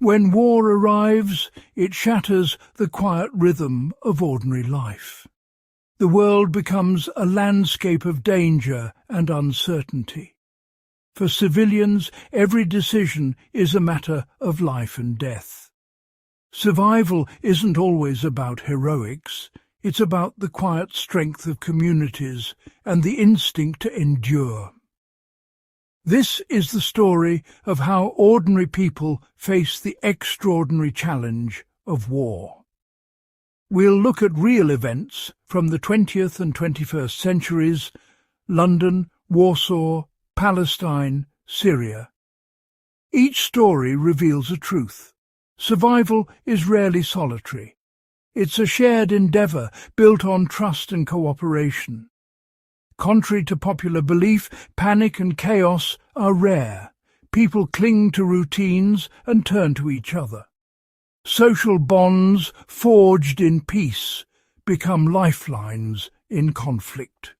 When war arrives, it shatters the quiet rhythm of ordinary life. The world becomes a landscape of danger and uncertainty. For civilians, every decision is a matter of life and death. Survival isn't always about heroics. It's about the quiet strength of communities and the instinct to endure. This is the story of how ordinary people face the extraordinary challenge of war. We'll look at real events from the 20th and 21st centuries: London, Warsaw, Palestine, Syria. Each story reveals a truth. Survival is rarely solitary. It's a shared endeavour built on trust and cooperation. Contrary to popular belief, panic and chaos are rare. People cling to routines and turn to each other. Social bonds forged in peace become lifelines in conflict.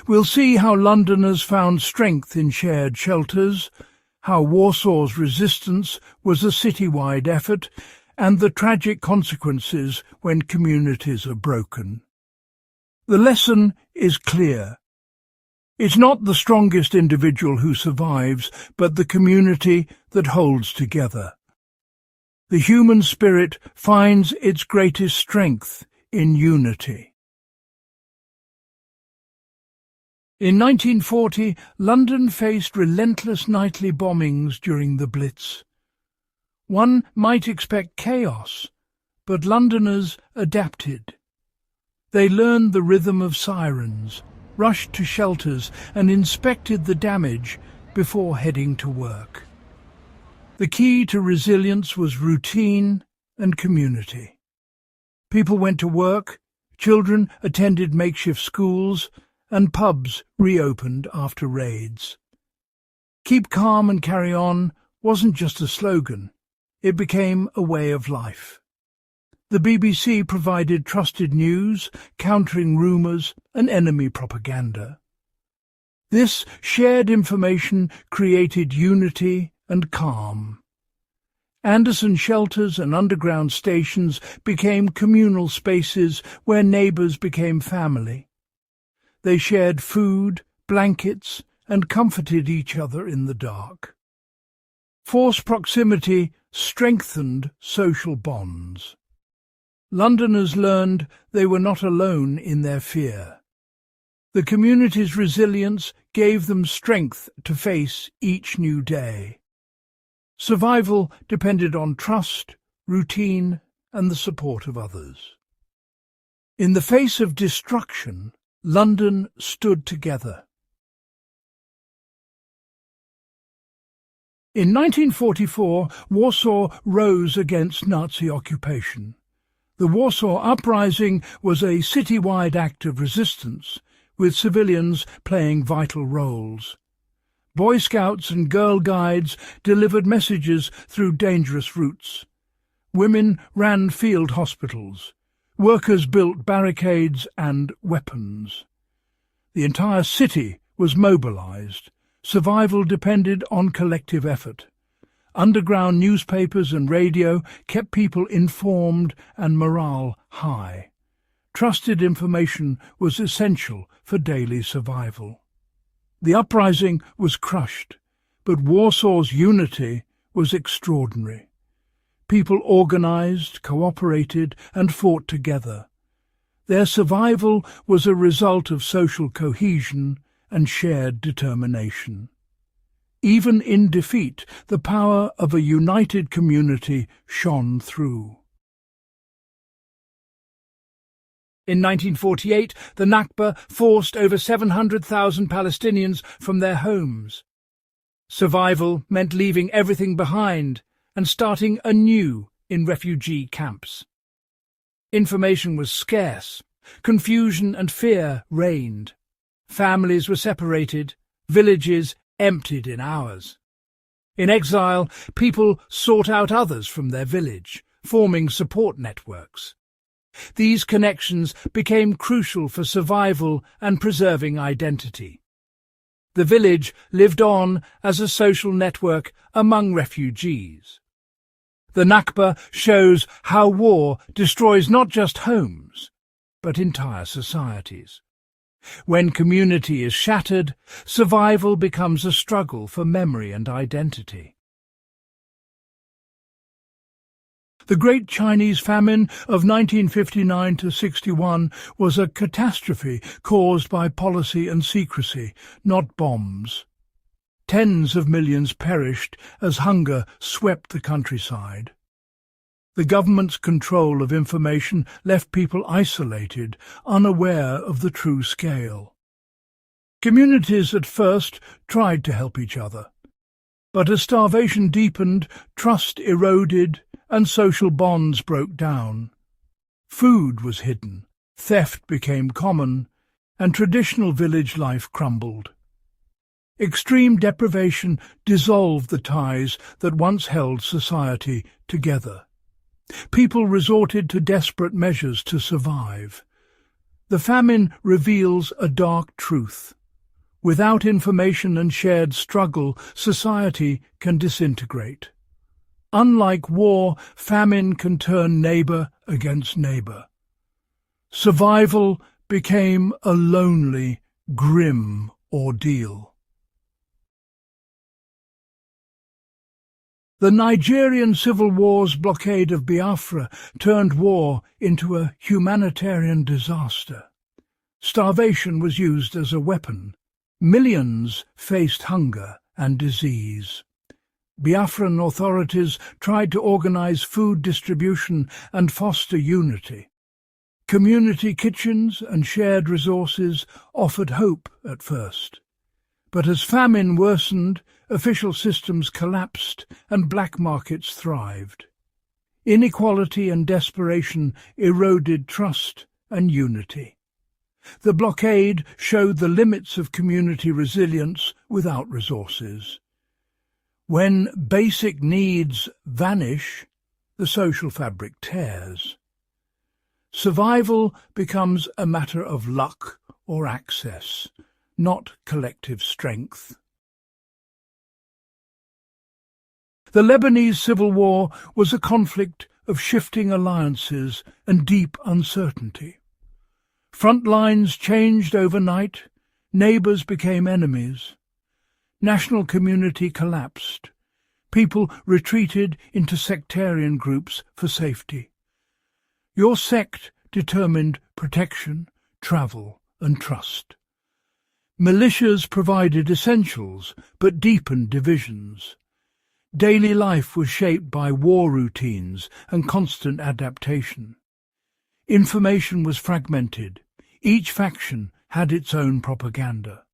We'll see how Londoners found strength in shared shelters, how Warsaw's resistance was a citywide effort, and the tragic consequences when communities are broken. The lesson is clear. It's not the strongest individual who survives, but the community that holds together. The human spirit finds its greatest strength in unity. In 1940, London faced relentless nightly bombings during the Blitz. One might expect chaos, but Londoners adapted. They learned the rhythm of sirens, rushed to shelters and inspected the damage before heading to work. The key to resilience was routine and community. People went to work, children attended makeshift schools, and pubs reopened after raids. Keep calm and carry on wasn't just a slogan, it became a way of life. The BBC provided trusted news, countering rumours and enemy propaganda. This shared information created unity and calm. Anderson shelters and underground stations became communal spaces where neighbours became family. They shared food, blankets, and comforted each other in the dark. Forced proximity strengthened social bonds. Londoners learned they were not alone in their fear. The community's resilience gave them strength to face each new day. Survival depended on trust, routine, and the support of others. In the face of destruction, London stood together. In 1944, Warsaw rose against Nazi occupation. The Warsaw Uprising was a citywide act of resistance, with civilians playing vital roles. Boy Scouts and Girl Guides delivered messages through dangerous routes. Women ran field hospitals. Workers built barricades and weapons. The entire city was mobilized. Survival depended on collective effort. Underground newspapers and radio kept people informed and morale high. Trusted information was essential for daily survival. The uprising was crushed, but Warsaw's unity was extraordinary. People organized, cooperated, and fought together. Their survival was a result of social cohesion and shared determination. Even in defeat, the power of a united community shone through. In 1948, the Nakba forced over 700,000 Palestinians from their homes. Survival meant leaving everything behind and starting anew in refugee camps. Information was scarce. Confusion and fear reigned. Families were separated, villages emptied in hours. In exile, people sought out others from their village, forming support networks. These connections became crucial for survival and preserving identity. The village lived on as a social network among refugees. The Nakba shows how war destroys not just homes, but entire societies. When community is shattered, survival becomes a struggle for memory and identity. The Great Chinese Famine of 1959–61 was a catastrophe caused by policy and secrecy, not bombs. Tens of millions perished as hunger swept the countryside. The government's control of information left people isolated, unaware of the true scale. Communities at first tried to help each other, but as starvation deepened, trust eroded and social bonds broke down. Food was hidden, theft became common, and traditional village life crumbled. Extreme deprivation dissolved the ties that once held society together. People resorted to desperate measures to survive. The famine reveals a dark truth. Without information and shared struggle, society can disintegrate. Unlike war, famine can turn neighbour against neighbour. Survival became a lonely, grim ordeal. The Nigerian Civil War's blockade of Biafra turned war into a humanitarian disaster. Starvation was used as a weapon. Millions faced hunger and disease. Biafran authorities tried to organize food distribution and foster unity. Community kitchens and shared resources offered hope at first. But as famine worsened, official systems collapsed and black markets thrived. Inequality and desperation eroded trust and unity. The blockade showed the limits of community resilience without resources. When basic needs vanish, the social fabric tears. Survival becomes a matter of luck or access, not collective strength. The Lebanese Civil War was a conflict of shifting alliances and deep uncertainty. Front lines changed overnight, neighbours became enemies. National community collapsed. People retreated into sectarian groups for safety. Your sect determined protection, travel and trust. Militias provided essentials but deepened divisions. Daily life was shaped by war routines and constant adaptation. Information was fragmented. Each faction had its own propaganda.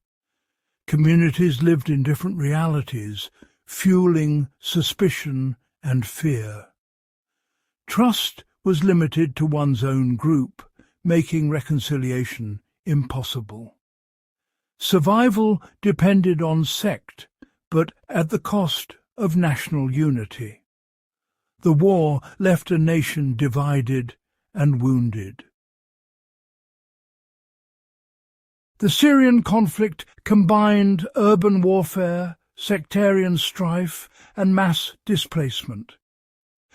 Communities lived in different realities, fueling suspicion and fear. Trust was limited to one's own group, making reconciliation impossible. Survival depended on sect, but at the cost of national unity. The war left a nation divided and wounded. The Syrian conflict combined urban warfare, sectarian strife, and mass displacement.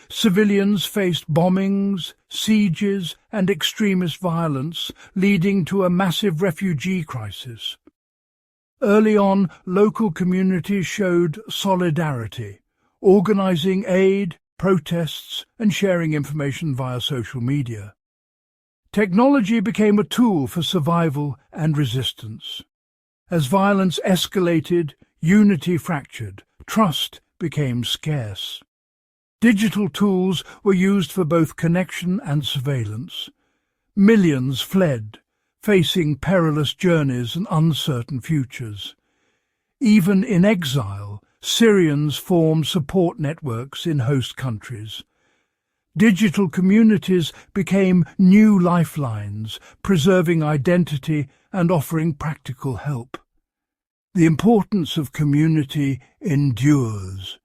Civilians faced bombings, sieges, and extremist violence, leading to a massive refugee crisis. Early on, local communities showed solidarity, organizing aid, protests, and sharing information via social media. Technology became a tool for survival and resistance. As violence escalated, unity fractured, trust became scarce. Digital tools were used for both connection and surveillance. Millions fled, facing perilous journeys and uncertain futures. Even in exile, Syrians formed support networks in host countries. Digital communities became new lifelines, preserving identity and offering practical help. The importance of community endures,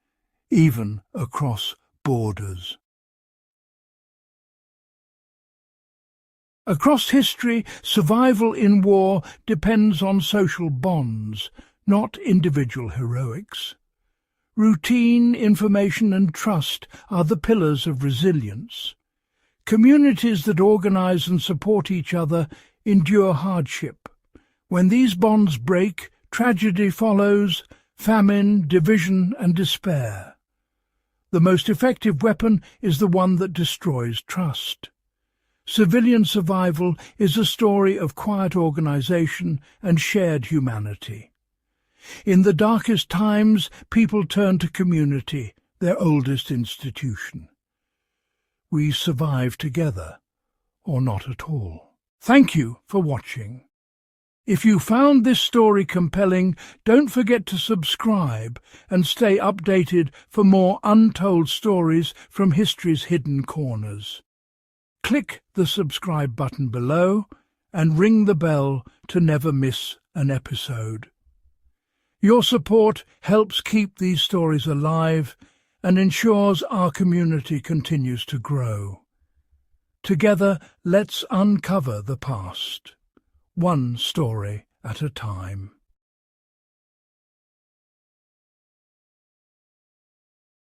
even across borders. Across history, survival in war depends on social bonds, not individual heroics. Routine, information and trust are the pillars of resilience. Communities that organize and support each other endure hardship. When these bonds break, tragedy follows, famine, division and despair. The most effective weapon is the one that destroys trust. Civilian survival is a story of quiet organization and shared humanity. In the darkest times, people turn to community, their oldest institution. We survive together, or not at all. Thank you for watching. If you found this story compelling, don't forget to subscribe and stay updated for more untold stories from history's hidden corners. Click the subscribe button below and ring the bell to never miss an episode. Your support helps keep these stories alive and ensures our community continues to grow. Together, let's uncover the past, one story at a time.